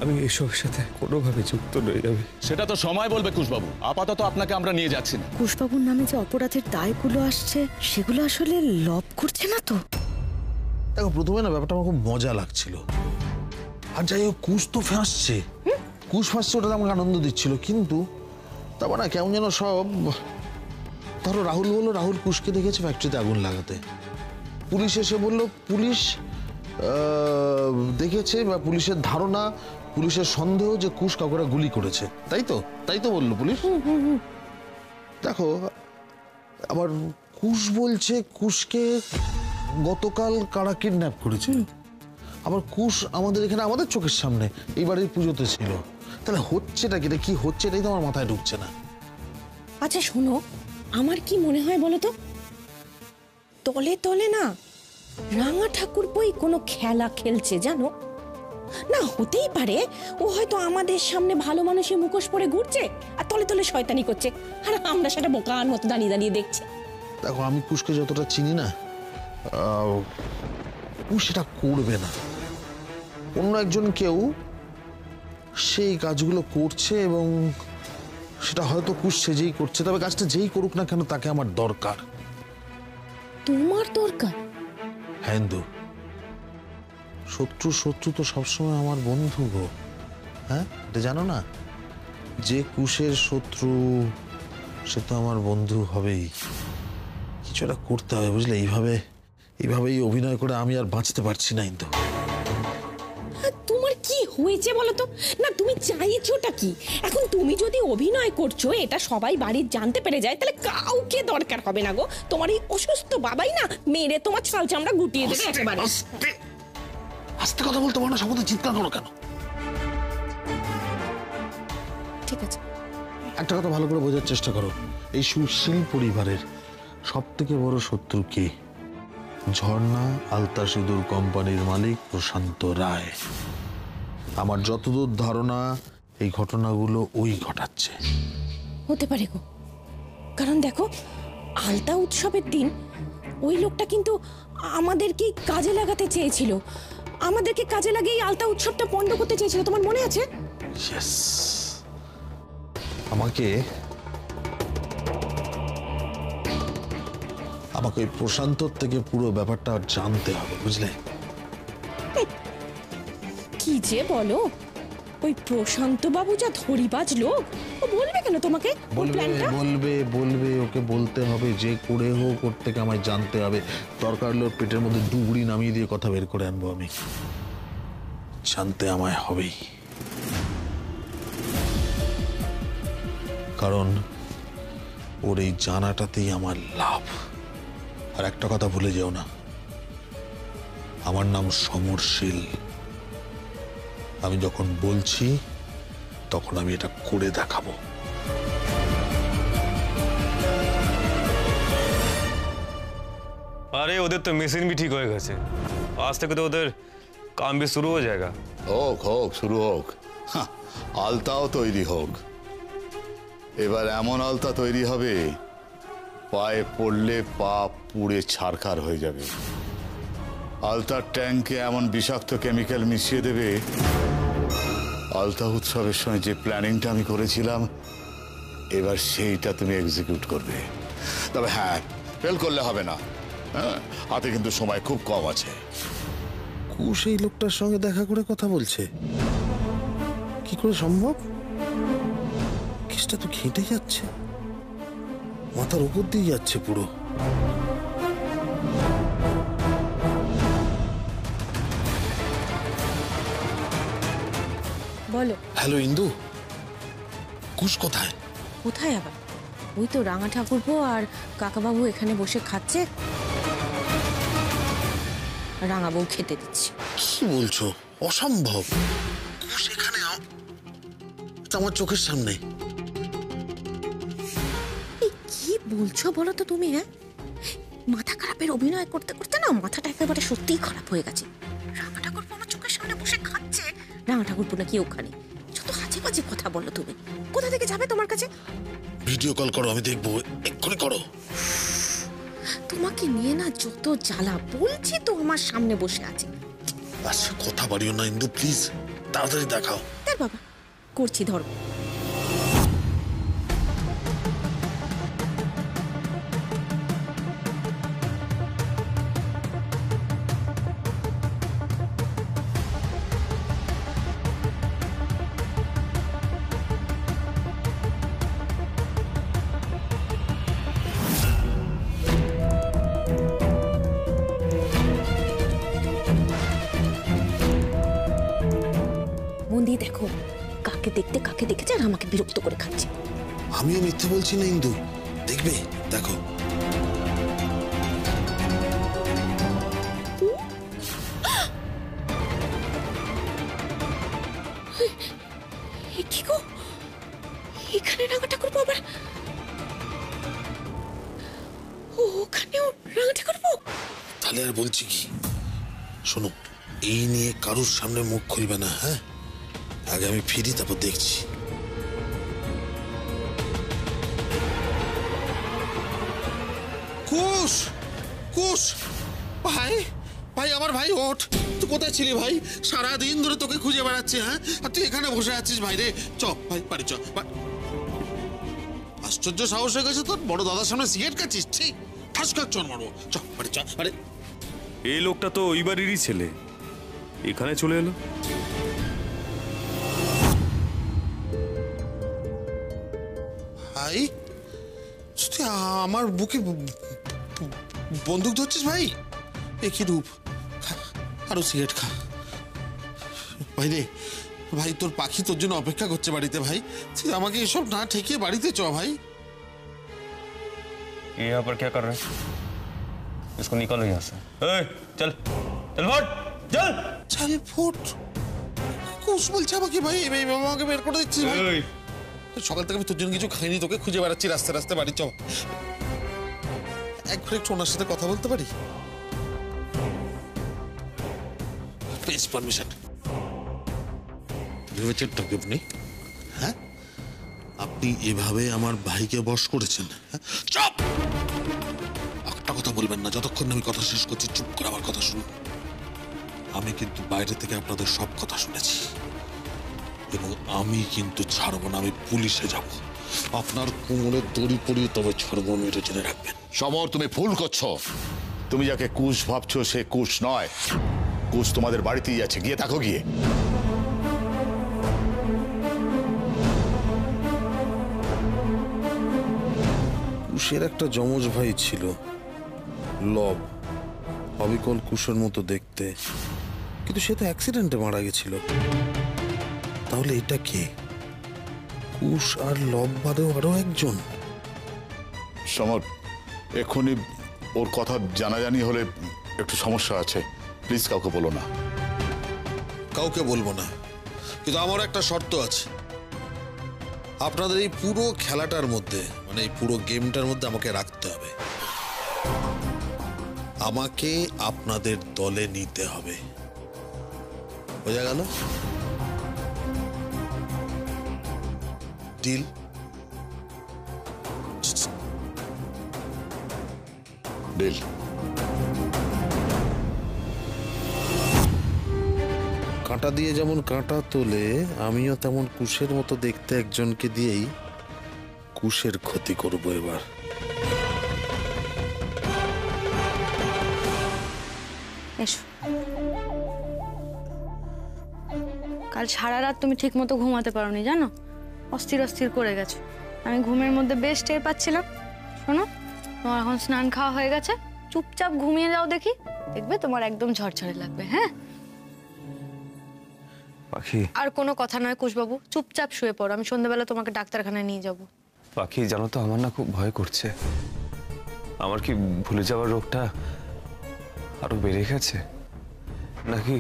আমি এসবের সাথে কোনোভাবে যুক্ত নই। আমি সেটা তো সময় বলবে কুশবাবু। আপাতত আপনাকে আমরা নিয়ে যাচ্ছি না। কুশবাবুর নামে যে অপরাধের দায়গুলো আসছে সেগুলো আসলে লব করছে না তো? দেখো, প্রথমে না ব্যাপারটা আমার খুব মজা লাগছিল, আর যাই হোক কুশ তো ফাঁসছে, কুশ ফাঁসছে, ওটা আমাকে আনন্দ দিচ্ছিল। কিন্তু তারপর না কেমন যেন সব, ধরো রাহুল বললো রাহুল কুশকে দেখেছে ফ্যাক্টরিতে আগুন লাগাতে, পুলিশ এসে বললো পুলিশ দেখেছে, বা পুলিশের ধারণা, পুলিশের সন্দেহ যে কুশ কাউকে গুলি করেছে, তাই তো বললো পুলিশ। দেখো, আবার কুশ বলছে কুশকে গতকাল কারা কিডন্যাপ করেছে, আবার কুশ আমাদের এখানে আমাদের চোখের সামনে এই বাড়ির পুজোতে ছিল। তাহলে হচ্ছেটা কি হচ্ছে, এটাই তো আমার মাথায় ঢুকছে না। আচ্ছা শোনো, আমার কি মনে হয় বলো তো, তলে তলে না রাঙা ঠাকুরপোই কোনো খেলা খেলছে জানো না? হতেই পারে ও হয়তো আমাদের সামনে ভালো মানুষের মুখোশ পরে ঘুরছে আর তলে তলে শয়তানি করছে, আর আমরা সেটা বোকার মতো দাঁড়িয়ে দাঁড়িয়ে দেখছি। দেখো, আমি কুশকে যতটা চিনি না, কুশ সেটা করবে না। অন্য একজন কেউ সেই কাজগুলো করছে, এবং সেটা হয়তো কুশ সেজেই করছে। তবে কাজটা যেই করুক না কেন, তাকে আমার দরকার। তোমার দরকার? হ্যাঁ, শত্রু তো সবসময় আমার বন্ধু গো। হ্যাঁ, এটা জানো না, যে কুশের শত্রু সে তো আমার বন্ধু হবেই। কিছু একটা করতে হবে, বুঝলে? এইভাবেই অভিনয় করে আমি আর বাঁচতে পারছি না। কিন্তু তোমার কি হয়েছে বলো তো? না তুমি চাইছোটা কি? এখন তুমি যদি অভিনয় করছো এটা সবাই বাড়ির জানতে পেরে যায়, তাহলে কাউকে দরকার হবে না গো। তোমার এই অসুস্থ বাবাই না মেরে তোমার ছাল চামড়া গুটিয়ে দেবে একেবারে। আস্তে কথা বলতে পারো না, সব চিৎকার করো কেন? ঠিক আছে, একটা কথা ভালো করে বোঝার চেষ্টা করো, এই সুশীল পরিবারের সব থেকে বড় শত্রু কে? ঝর্ণা আলতা সিঁদুর কোম্পানির মালিক প্রশান্ত রায়। আমার যতদূর ধারণা এই ঘটনাগুলো ওই ঘটাচ্ছে। হতে পারে গো, কারণ দেখো আলতা উৎসবের দিন ওই লোকটা কিন্তু আমাদেরকে কাজে লাগাতে চেয়েছিল, আমাদেরকে কাজে লাগিয়ে আলতা উৎসবটা বন্ধ করতে চেয়েছিল, তোমার মনে আছে? আমাকে ওই প্রশান্তর থেকে পুরো ব্যাপারটা জানতে হবে, বুঝলে? কি যে বলো, ওই প্রশান্ত বাবু যা ধরিবাজ লোক, ও বলবে কেন তোমাকে? বলবে ওকে বলতে হবে, যে করে হোক ওর থেকে আমায় জানতে হবে। দরকার হলে ওর পেটের মধ্যে ডুবুরি নামিয়ে দিয়ে কথা বের করে আনবো আমি। জানতে আমায় হবেই, কারণ ওর এই জানাটাতেই আমার লাভ। আর একটা কথা ভুলে যেও না, আমার নাম সমরশীল। আমি যখন বলছি তখন আমি এটা করে দেখাবো। अरे उधर तो मिशन भी ठीक হয়ে গেছে। आज तक तो उधर काम भी शुरू हो जाएगा। হোক শুরু হোক, আলতাও তৈরি হোক। এবার এমন আলতা তৈরি হবে পায়ে পড়লে পা পুড়ে ছারখার হয়ে যাবে। আলতার ট্যাঙ্কে এমন বিষাক্ত কেমিক্যাল মিশিয়ে দেবে, আলতা উৎসবের সময় যে প্ল্যানিংটা আমি করেছিলাম এবার সেইটা তুমি এক্সিকিউট করবে। তবে হ্যাঁ, ফেল করলে হবে না, হ্যাঁ, হাতে কিন্তু সময় খুব কম আছে। কুশ এই লোকটার সঙ্গে দেখা করে কথা বলছে, কি করে সম্ভব? কেসটা তো ঘেঁটে যাচ্ছে, মাথার উপর দিয়ে যাচ্ছে পুরো। বলো। হ্যালো ইন্দু, কুশ কোথায়? কোথায় আবার? ওই তো রাঙা ঠাকুরপো আর কাকাবাবু এখানে বসে খাচ্ছে, রাঙাবউ খেতে দিচ্ছে। কি বলছো? অসম্ভব। কুশ এখানে আমার চোখের সামনে। কি বলছো বলো তো তুমি? হ্যাঁ, মাথা খারাপের অভিনয় করতে করতে না মাথাটা একেবারে সত্যিই খারাপ হয়ে গেছে। রাঙা ঠাকুরপো আমার চোখের সামনে বসে খাচ্ছে, রাঙা ঠাকুরপো নাকি ওখানে। যত হাজে বাজে কথা বলো তুমি। কোথা থেকে যাবে তোমার কাছে? ভিডিও কল করো, আমি দেখবো, এক্ষুনি করো। তোমাকে নিয়ে না যত জ্বালা, বলছি তো আমার সামনে বসে আছে। আচ্ছা কথা বাড়িও না ইন্দু, প্লিজ তাড়াতাড়ি দেখাও। তার বাবা, করছি ধরো। মন দিয়ে দেখো, কাকে দেখতে কাকে দেখেছে আর আমাকে বিরক্ত করে খাচ্ছে। আমিও মিথ্যে বলছি না ইন্দু, দেখবে, দেখো। কি গো, এখানে রাঙা ঠাকুরপো আবার? ওখানেও রাঙা ঠাকুরপো? তাহলে আর বলছি কি, শোনো, এই নিয়ে কারুর সামনে মুখ খুলবে না, হ্যাঁ? আগে আমি ফিরি, তারপর দেখছি। কুশ, কুশ, ভাই, ভাই, আমার ভাই, ওঠ। তুই কোথায় ছিলি ভাই? সারাদিন ধরে তোকে খুঁজে বেড়াচ্ছি, হ্যাঁ? আর তুই এখানে বসে আছিস ভাই রে। চ ভাই, বাড়ি চ। আশ্চর্য সাহস হয়ে গেছে তোর, বড় দাদার সামনে সিগারেট খাচ্ছিস? ঠিক ঠাস করে চল মারবো। চ বাড়ি চ। আরে এই লোকটা তো ওই বাড়িরই ছেলে, এখানে চলে এলো। ভাই, তুই আমার বুকে বন্দুক ধরছিস ভাই? এ কি রূপ! আরো সিগারেট খা ভাই রে। ভাই, তোর পাখি তোর জন্য অপেক্ষা করছে বাড়িতে ভাই। তুই আমাকে এসব না ঠেকিয়ে বাড়িতে চ ভাই। ये यहाँ पर क्या कर रहे हैं? इसको निकालो यहाँ से। ए, चल चल फट चल। চল ফুট! কুশ বলছে আমাকে ভাই, আমাকে বের করে দিচ্ছিস ভাই। এই, সকাল থেকে আমি তোর জন্য কিছু খাইনি, তোকে খুঁজে বেড়াচ্ছি রাস্তায় রাস্তায়। বাড়ি চ। একবার একটু ওনার সাথে কথা বলতে পারি? পেয়েছি পারমিশন। ভেবেছেন তো আপনি, হ্যাঁ? আপনি এভাবে আমার ভাইকে বশ করেছেন, হ্যাঁ? চুপ! একটা কথা বলবেন না যতক্ষণ না আমি কথা শেষ করছি। চুপ করে আমার কথা শুনুন। আমি কিন্তু বাইরে থেকে আপনাদের সব কথা শুনেছি এবং আমি কিন্তু ছাড়বো না। আমি পুলিশে যাব, আপনার কোমরে দড়ি পরিয়ে তবে ছাড়বো আমি, এটা জেনে রাখবেন। সমর, তুমি ভুল করছো। তুমি যাকে কুশ ভাবছো সে কুশ নয়। কুশ তোমাদের বাড়িতেই আছে, গিয়ে দেখো গিয়ে। কুশের একটা যমজ ভাই ছিল, লব, অবিকল কুশের মতো দেখতে, কিন্তু সে তো অ্যাক্সিডেন্টে মারা গেছিল। তাহলে এটা কে? কুশ আর লব বাদেও আরো একজন? সমর, এক্ষুনি ওর কথা জানাজানি হলে একটু সমস্যা আছে। প্লিজ কাউকে বলো না। কাউকে বলবো না, কিন্তু আমার একটা শর্ত আছে। আপনাদের এই পুরো খেলাটার মধ্যে, মানে এই পুরো গেমটার মধ্যে আমাকে রাখতে হবে। আমাকে আপনাদের দলে নিতে হবে, বোঝা গেল? ডিল? ডিল। কাঁটা দিয়ে যেমন কাঁটা তোলে, আমিও তেমন কুশের মতো দেখতে একজনকে দিয়েই কুশের ক্ষতি করব এবার। এসো। কাল সারা রাত তুমি ঠিক মতো ঘুমাতে পারোনি জানো, অস্থির অস্থির করে গেছো। আমি ঘুমের মধ্যে বেশ টের পাচ্ছিলাম। শোনো, তোমার এখন স্নান খাওয়া হয়ে গেছে, চুপচাপ ঘুমিয়ে যাও, দেখি দেখবে তোমার একদম ঝরঝরে লাগবে। হ্যাঁ, পাখি, আর কোনো কথা নয় কুশবাবু, চুপচাপ শুয়ে পড়ো। আমি সন্ধ্যাবেলা তোমাকে ডাক্তারখানায় নিয়ে যাব। পাখি, জানো তো আমার না খুব ভয় করছে। আমার কি ভুলে যাওয়ার রোগটা আরো বেড়ে গেছে, নাকি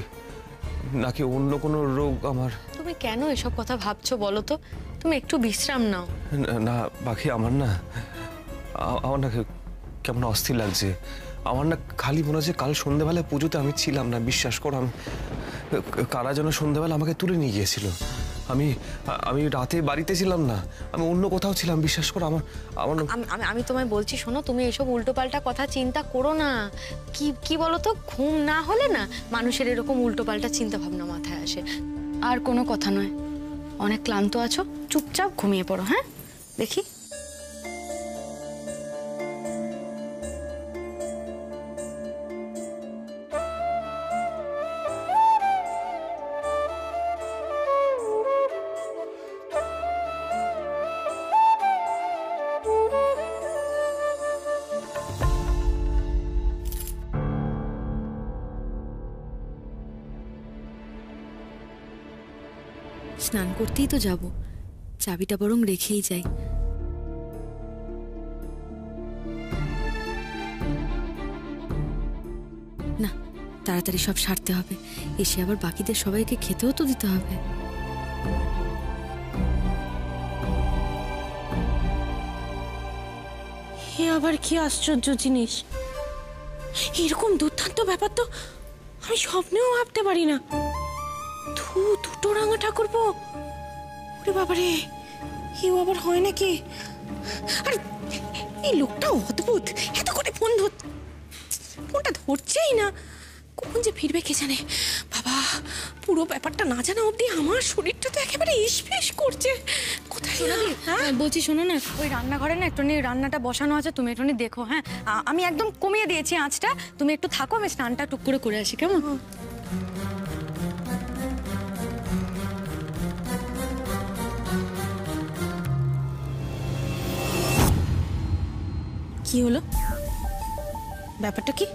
নাকি অন্য কোনো রোগ আমার? তুমি কেন এসব কথা ভাবছো বলো তো? তুমি একটু বিশ্রাম নাও। না পাখি, আমার না কেমন অস্থির লাগছে। আমার না খালি মনে হচ্ছে কাল সন্ধ্যাবেলায় পুজোতে আমি ছিলাম না। বিশ্বাস করো, আমি কারা যেন সন্ধ্যাবেলা আমাকে তুলে নিয়ে গিয়েছিল। আমি রাতে বাড়িতে ছিলাম না, আমি অন্য কোথাও ছিলাম। বিশ্বাস করো, আমার আমি তোমায় বলছি, শোনো, তুমি এসব উল্টোপাল্টা কথা চিন্তা করো না। কি বলো তো, ঘুম না হলে না মানুষের এরকম উল্টোপাল্টা চিন্তা ভাবনা মাথায় আসে। আর কোনো কথা নয়, অনেক ক্লান্ত আছো, চুপচাপ ঘুমিয়ে পড়ো। হ্যাঁ, দেখি। স্নান করতেই তো যাব, চাবিটা বরং রেখেই যাই। না, তাড়াতাড়ি সব সারতে হবে, এসে আবার বাকিদের সবাইকে খেতেও তো দিতে হবে। এ আবার কি আশ্চর্য জিনিস! এরকম দুর্দান্ত ব্যাপার তো আমি স্বপ্নেও ভাবতে পারি না। দুটো রাঙা ঠাকুরপো! ওরে বাবারে, এও আবার হয় নাকি? আর এই লোকটা অদ্ভুত, এত করে ফোনটা ধরছেই না। কখন যে ফিরবে কে জানে। বাবা, পুরো ব্যাপারটা না জানা অবধি আমার শরীরটা তো একেবারে ইসফিস করছে। কোথায় বলছি শোনো না, ওই রান্নাঘরে না একটুখানি রান্নাটা বসানো আছে, তুমি একটুখানি দেখো। হ্যাঁ, আমি একদম কমিয়ে দিয়েছি আঁচটা, তুমি একটু থাকো, আমি স্নানটা টুক করে আসি, কেমন? কি হলো? ব্যাপারটা কি?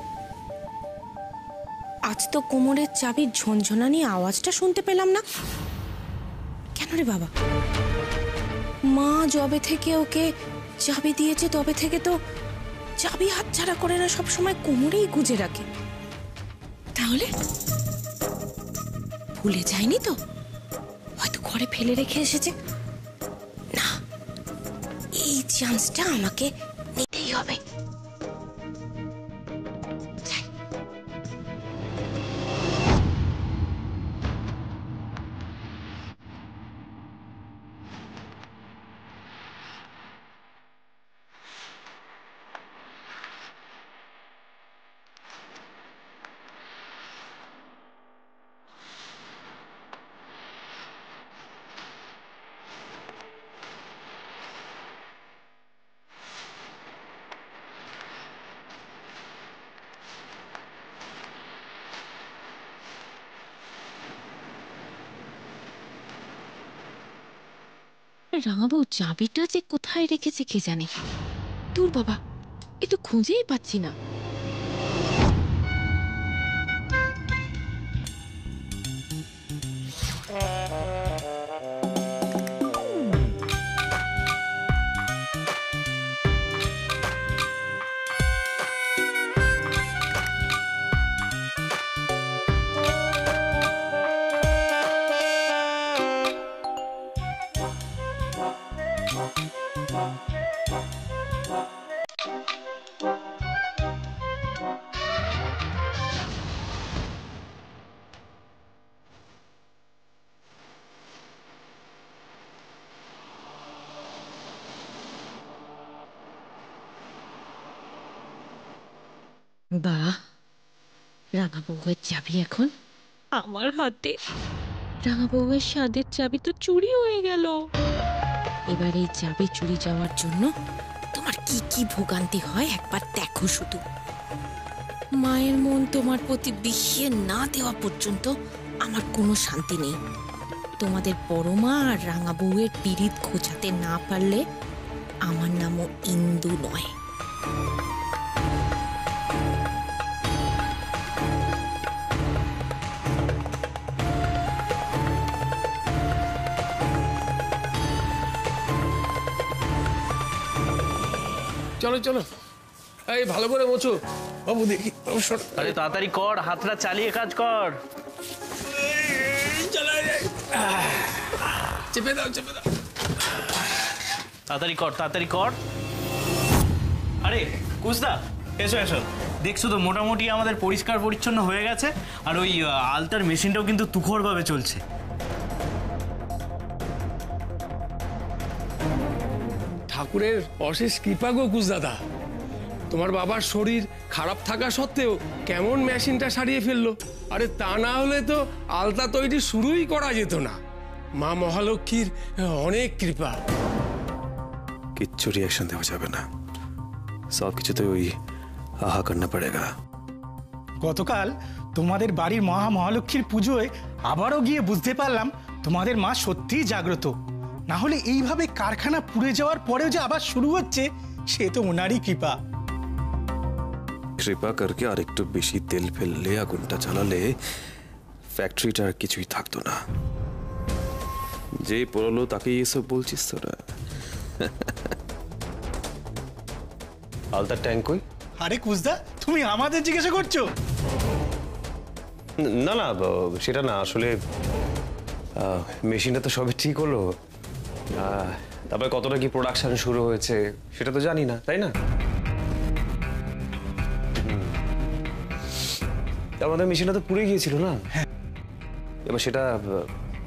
আজ তো কোমরের চাবির ঝনঝনানি আওয়াজটা শুনতে পেলাম না কেন রে বাবা? মা যবে থেকে ওকে চাবি দিয়েছে তবে থেকে তো চাবি হাতছাড়া করে না, সবসময় কোমরেই গুজে রাখে। তাহলে ভুলে যায়নি তো? হয়তো ঘরে ফেলে রেখে এসেছে। না, এই চান্সটা আমাকে নিতেই হবে। রাঙাবউ চাবিটা যে কোথায় রেখেছে কে জানে। দূর বাবা, এ তো খুঁজেই পাচ্ছি না। বাহ, রাঙাবউয়ের চাবি এখন আমার হাতে। রাঙাবউয়ের স্বাদের চাবি তো চুরি হয়ে গেল। এবার এই চাবি চুরি যাওয়ার জন্য তোমার কি কি ভোগান্তি হয় একবার দেখো শুধু। মায়ের মন তোমার প্রতি বিষিয়ে না দেওয়া পর্যন্ত আমার কোনো শান্তি নেই। তোমাদের বড় মা আর রাঙা বউয়ের পিরিত খোঁচাতে না পারলে আমার নামও ইন্দু নয়। চলো চলো, এই ভালো করে মোছো বাবু, দেখি। আরে তাড়াতাড়ি কর, হাতটা চালিয়ে কাজ কর। চেপে দাও, চেপে দাও। তাড়াতাড়ি কর, তাড়াতাড়ি কর। আরে কুসদা, এসো এসো। দেখছো তো মোটামুটি আমাদের পরিষ্কার পরিচ্ছন্ন হয়ে গেছে, আর ওই আলতার মেশিনটাও কিন্তু তুখরভাবে চলছে। ঠাকুরের অশেষ কৃপা গো কুস দাদা, তোমার বাবার শরীর খারাপ থাকা সত্ত্বেও কেমন মেশিনটা সারিয়ে ফেললো। আরে তা না হলে তো আলতা তৈরি শুরুই করা যেত না। মা মহালক্ষ্মীর অনেক কৃপা। কিচ্ছু রিয়াকশন দেওয়া যাবে না, সব কিছুতে ওই আহা করনা পড়েগা। গতকাল তোমাদের বাড়ির মহালক্ষ্মীর পুজোয় আবারও গিয়ে বুঝতে পারলাম তোমাদের মা সত্যিই জাগ্রত। না হলে এইভাবে কারখানা পুড়ে যাওয়ার পরেও যে আবার শুরু হচ্ছে, সে তো ওনারই কৃপা। কৃপা করকে আর একটু বেশি তেল ফেললে, আগুনটা জ্বালালে ফ্যাক্টরিটা আর কিছুই থাকতো না। যে পড়লো তাকে এসব বলছিস তোরা? আলতার ট্যাঙ্ক কই? আরে কুসদা, তুমি আমাদের জিজ্ঞাসা করছো? না না, সেটা না, আসলে মেশিনটা তো সবে ঠিক হলো, তারপরে কতটা কি প্রোডাকশন শুরু হয়েছে সেটা তো জানি না, তাই না? আমাদের মেশিনটা তো পুড়ে গিয়েছিল না? এবার সেটা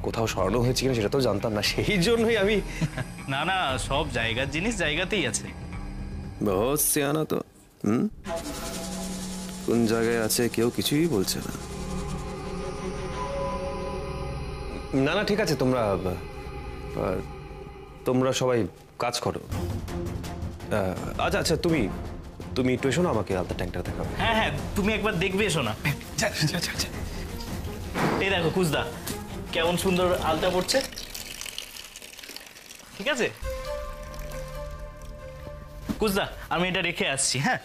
কোথাও সরানো হয়েছে কিনা সেটা তো জানতাম না, সেই জন্যই আমি। না না, সব জায়গার জিনিস জায়গাতেই আছে। বহুত সিয়ানা তো। কোন জায়গায় আছে কেউ কিছুই বলছে না। না না, ঠিক আছে, তোমরা সবাই কাজ করো। আচ্ছা আচ্ছা, তুমি একটু এসো না, আমাকে আলতা ট্যাঙ্কটা দেখাবে। হ্যাঁ হ্যাঁ, তুমি একবার দেখবে, এসো না। এই দেখো কুসদা, কেমন সুন্দর আলতা পড়ছে। ঠিক আছে কুসদা, আমি এটা রেখে আসছি। হ্যাঁ,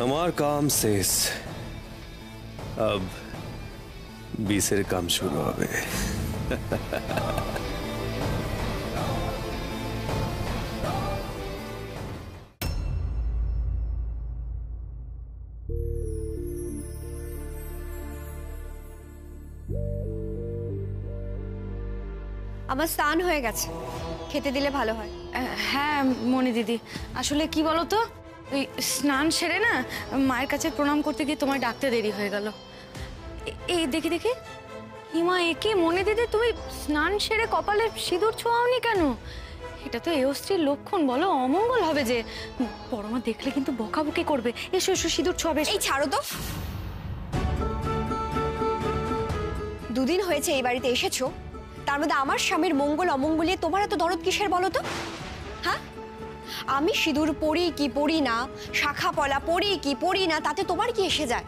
আমার কাম শেষ, अब 20-এর কাম শুরু হবে। আমার স্নান হয়ে গেছে, খেতে দিলে ভালো হয়। হ্যাঁ মনি দিদি, আসলে কি বলো তো, ওই স্নান সেরে না মায়ের কাছে প্রণাম করতে গিয়ে তোমায় ডাকতে দেরি হয়ে গেল। এই দেখি দেখি, হিমা, একে মনি দিদি, তুমি স্নান সেরে কপালে সিঁদুর ছোঁয়াওনি কেন? এটা তো এও স্ত্রীর লক্ষণ, বলো, অমঙ্গল হবে যে। বড় মা দেখলে কিন্তু বকাবকি করবে। এসো এসো, সিঁদুর ছোঁয়াবে। এই ছাড়ো তো, দুদিন হয়েছে এই বাড়িতে এসেছো, তার মধ্যে আমার স্বামীর মঙ্গল অমঙ্গল নিয়ে তোমার এত দরদ কিসের বলো তো? হ্যাঁ, আমি সিঁদুর পরি কি পরি না, শাখা পলা পরি কি পরি না, তাতে তোমার কি এসে যায়?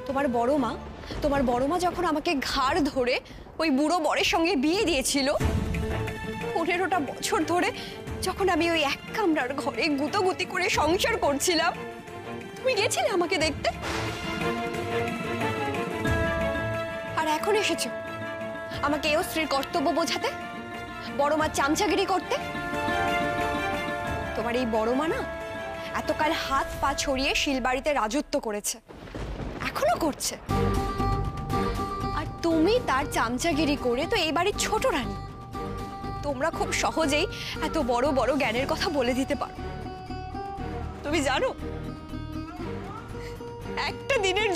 তোমার বড় মা যখন আমাকে ঘাড় ধরে ওই বুড়ো বরের সঙ্গে বিয়ে দিয়েছিল, 15টা বছর ধরে যখন আমি ওই এক কামরার ঘরে গুতোগুতি করে সংসার করছিলাম, তুমি গেছিলে আমাকে দেখতে? আর এখন এসেছো আমাকে এও স্ত্রীর কর্তব্য বোঝাতে, বড় মা চামচাগিরি করতে। তোমার এই বড় মা না এতকাল হাত পা ছড়িয়ে শিলবাড়িতে রাজত্ব করেছে, এখনো করছে, আর তুমি তার চামচাগিরি করে তো এই বাড়ির ছোট রানী। তোমরা খুব সহজেই এত বড় বড় জ্ঞানের কথা বলে দিতে পারো। তুমি জানো, একটা দিনের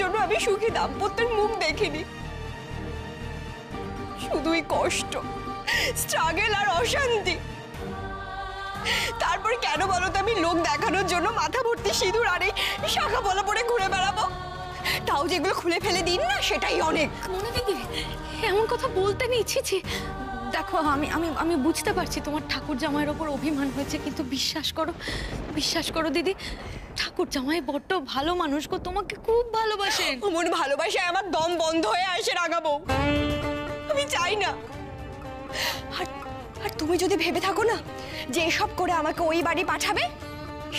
জন্য আমি সুখী দাম্পত্যের মুখ দেখিনি, শুধুই কষ্ট, স্ট্রাগল আর অশান্তি। তারপর কেন বলো তো আমি লোক দেখানোর জন্য মাথা ভর্তি সিঁদুর আর এই শাখা পলা পরে ঘুরে বেড়াবো? তাও যেগুলো খুলে ফেলে দিন না, সেটাই অনেক। মনে দিদি, এমন কথা বলতে নেই, ছি। দেখো, আমি বুঝতে পারছি তোমার ঠাকুর জামাইয়ের ওপর অভিমান হয়েছে, কিন্তু বিশ্বাস করো দিদি, ঠাকুর জামাই বড্ড ভালো মানুষ গো, তোমাকে খুব ভালোবাসেন। মন ভালোবাসায় আমার দম বন্ধ হয়ে আসে রাগাবো। আমি চাই না। আর আর তুমি যদি ভেবে থাকো না যে এসব করে আমাকে ওই বাড়ি পাঠাবে,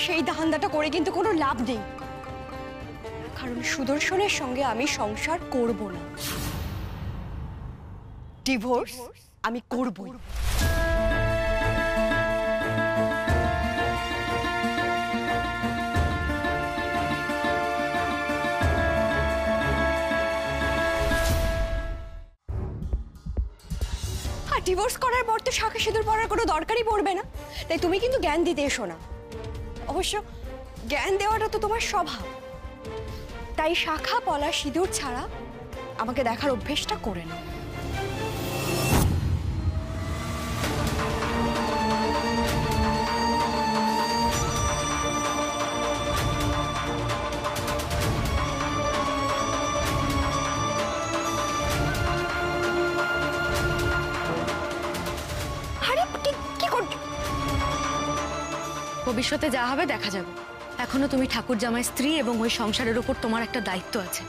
সেই ধান্দাটা করে কিন্তু কোনো লাভ নেই। কারণ সুদর্শনের সঙ্গে আমি সংসার করব না, ডিভোর্স আমি করবই। আর ডিভোর্স করার পর তো শাখা সিঁদুর পরার কোনো দরকারই পড়বে না, তাই তুমি কিন্তু জ্ঞান দিতে এসো না। অবশ্য জ্ঞান দেওয়াটা তো তোমার স্বভাব, তাই শাখা পলা সিঁদুর ছাড়া আমাকে দেখার অভ্যেসটা করে নাও। ভবিষ্যতে যা হবে দেখা যাবে। এখনো তুমি ঠাকুর জামাই স্ত্রী এবং ওই সংসারের উপর তোমার একটা দায়িত্ব আছে।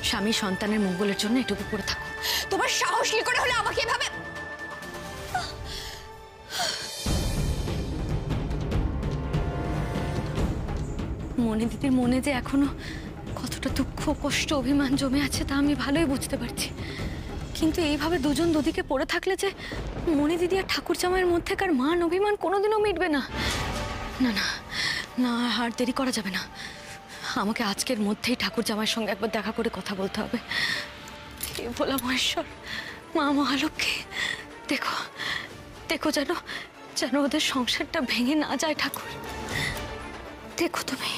স্বামী সন্তানের মঙ্গলের জন্য এটুকু করে থাকো। তোমার সাহস কি করে হলে আমাকে এভাবে? মনে দিদির মনে যে এখনো কতটা দুঃখ কষ্ট অভিমান জমে আছে তা আমি ভালোই বুঝতে পারছি। কিন্তু এইভাবে দুজন দুদিকে পড়ে থাকলে যে মনে দিদি আর ঠাকুর জামাইয়ের মধ্যেকার মান অভিমান কোনোদিনও মিটবে না। না না না, আর দেরি করা যাবে না। আমাকে আজকের মধ্যেই ঠাকুর জামাইয়ের সঙ্গে একবার দেখা করে কথা বলতে হবে। হে ভোলা মহেশ্বর, মা মহালক্ষ্মী, দেখো দেখো যেন যেন ওদের সংসারটা ভেঙে না যায় ঠাকুর, দেখো তুমি।